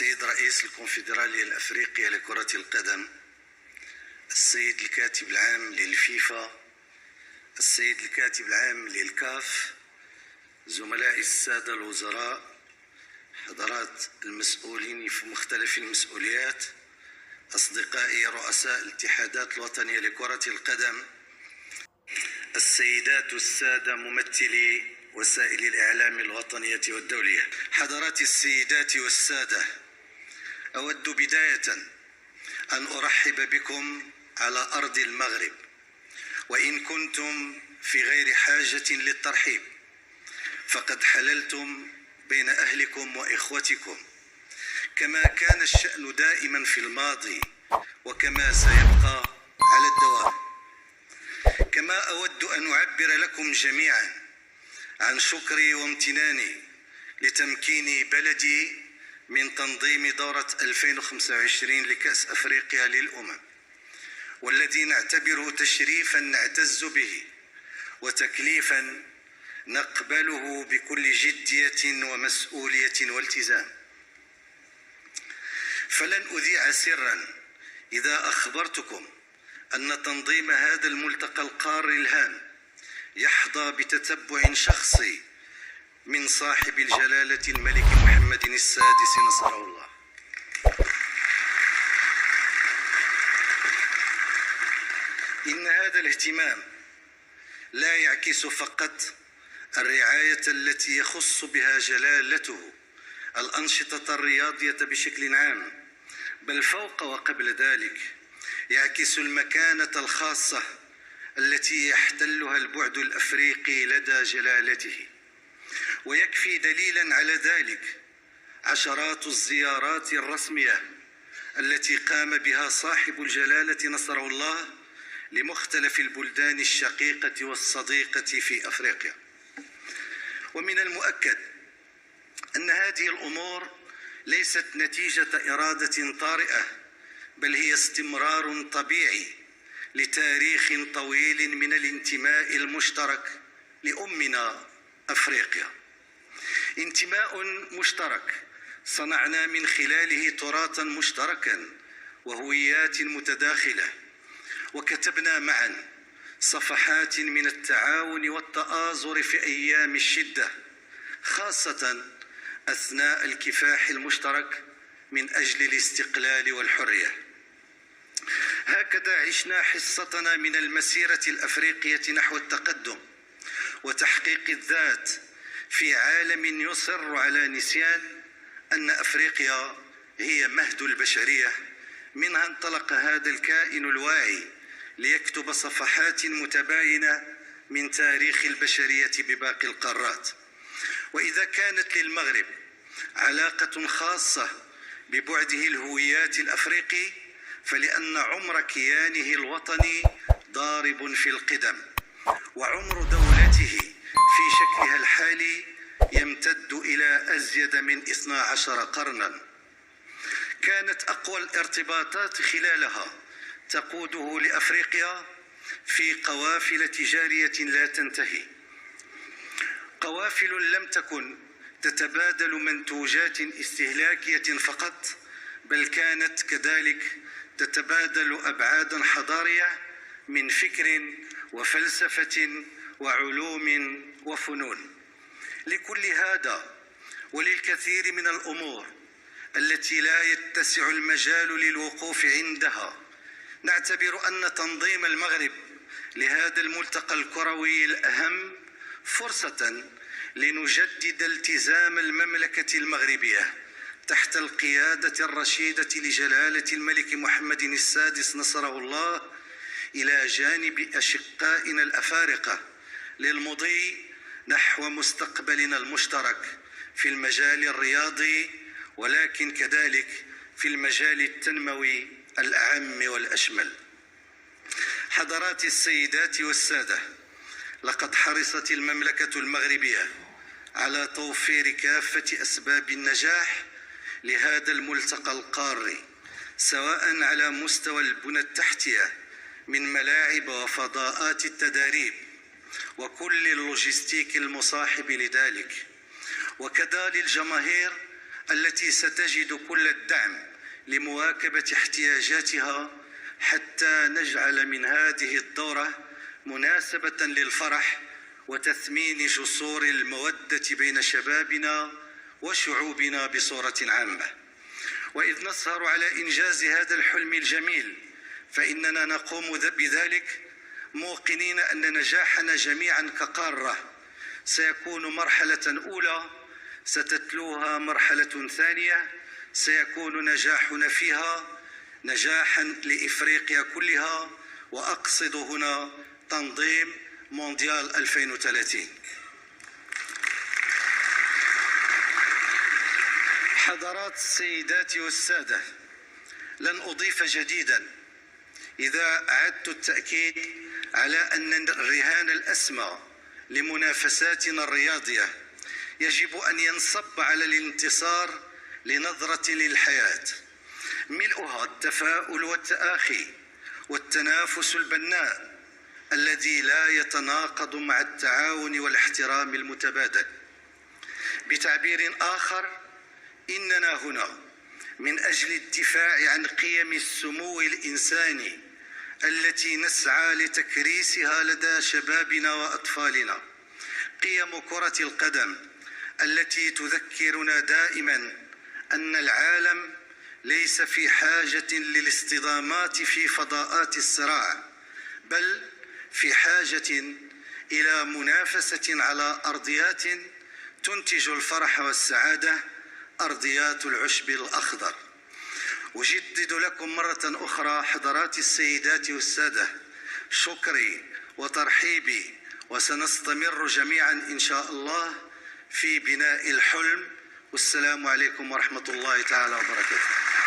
السيد رئيس الكونفدرالية الأفريقية لكرة القدم، السيد الكاتب العام للفيفا، السيد الكاتب العام للكاف، زملائي السادة الوزراء، حضرات المسؤولين في مختلف المسؤوليات، أصدقائي رؤساء الاتحادات الوطنية لكرة القدم، السيدات والسادة ممثلي وسائل الإعلام الوطنية والدولية، حضرات السيدات والسادة، أود بداية أن أرحب بكم على أرض المغرب، وإن كنتم في غير حاجة للترحيب فقد حللتم بين أهلكم وإخوتكم، كما كان الشأن دائما في الماضي وكما سيبقى على الدوام. كما أود أن أعبر لكم جميعا عن شكري وامتناني لتمكين بلدي من تنظيم دورة 2025 لكأس أفريقيا للأمم، والذي نعتبره تشريفا نعتز به وتكليفا نقبله بكل جدية ومسؤولية والتزام. فلن أذيع سرا إذا أخبرتكم أن تنظيم هذا الملتقى القاري الهام يحظى بتتبع شخصي من صاحب الجلالة الملك محمد السادس نصره الله. إن هذا الاهتمام لا يعكس فقط الرعاية التي يخص بها جلالته الأنشطة الرياضية بشكل عام، بل فوق وقبل ذلك يعكس المكانة الخاصة التي يحتلها البعد الأفريقي لدى جلالته. ويكفي دليلا على ذلك عشرات الزيارات الرسمية التي قام بها صاحب الجلالة نصره الله لمختلف البلدان الشقيقة والصديقة في أفريقيا. ومن المؤكد أن هذه الأمور ليست نتيجة إرادة طارئة، بل هي استمرار طبيعي لتاريخ طويل من الانتماء المشترك لأمنا أفريقيا، انتماء مشترك صنعنا من خلاله تراثا مشتركا وهويات متداخلة، وكتبنا معا صفحات من التعاون والتآزر في أيام الشدة، خاصة أثناء الكفاح المشترك من أجل الاستقلال والحرية. هكذا عشنا حصتنا من المسيرة الأفريقية نحو التقدم وتحقيق الذات في عالم يصر على نسيان أن أفريقيا هي مهد البشرية، منها انطلق هذا الكائن الواعي ليكتب صفحات متباينة من تاريخ البشرية بباقي القارات. وإذا كانت للمغرب علاقة خاصة ببعده الهويات الأفريقي، فلأن عمر كيانه الوطني ضارب في القدم، وعمر دولته في شكلها الحالي يمتد إلى أزيد من 12 قرنا. كانت أقوى الارتباطات خلالها تقوده لأفريقيا في قوافل تجارية لا تنتهي، قوافل لم تكن تتبادل منتوجات استهلاكية فقط، بل كانت كذلك تتبادل أبعادا حضارية من فكر وفلسفة وعلوم وفنون. لكل هذا وللكثير من الأمور التي لا يتسع المجال للوقوف عندها، نعتبر أن تنظيم المغرب لهذا الملتقى الكروي الأهم فرصة لنجدد التزام المملكة المغربية تحت القيادة الرشيدة لجلالة الملك محمد السادس نصره الله إلى جانب أشقائنا الأفارقة للمضي نحو مستقبلنا المشترك في المجال الرياضي، ولكن كذلك في المجال التنموي الأعم والأشمل. حضرات السيدات والسادة، لقد حرصت المملكة المغربية على توفير كافة أسباب النجاح لهذا الملتقى القاري، سواء على مستوى البنى التحتية من ملاعب وفضاءات التدريب وكل اللوجستيك المصاحب لذلك، وكذا للجماهير التي ستجد كل الدعم لمواكبة احتياجاتها حتى نجعل من هذه الدورة مناسبة للفرح وتثمين جسور المودة بين شبابنا وشعوبنا بصورة عامة. وإذ نسهر على إنجاز هذا الحلم الجميل فإننا نقوم بذلك موقنين أن نجاحنا جميعا كقارة سيكون مرحلة أولى ستتلوها مرحلة ثانية سيكون نجاحنا فيها نجاحا لإفريقيا كلها، وأقصد هنا تنظيم مونديال 2030. حضرات السيدات والسادة، لن أضيف جديدا إذا أعدت التأكيد على أن الرهان الأسمى لمنافساتنا الرياضية يجب أن ينصب على الانتصار لنظرة للحياة ملؤها التفاؤل والتآخي والتنافس البناء الذي لا يتناقض مع التعاون والاحترام المتبادل. بتعبير آخر، إننا هنا من أجل الدفاع عن قيم السمو الإنساني التي نسعى لتكريسها لدى شبابنا وأطفالنا، قيم كرة القدم التي تذكرنا دائما أن العالم ليس في حاجة للاصطدامات في فضاءات الصراع، بل في حاجة إلى منافسة على أرضيات تنتج الفرح والسعادة، أرضيات العشب الأخضر. أجدد لكم مرة أخرى حضرات السيدات والسادة شكري وترحيبي، وسنستمر جميعا إن شاء الله في بناء الحلم. والسلام عليكم ورحمة الله تعالى وبركاته.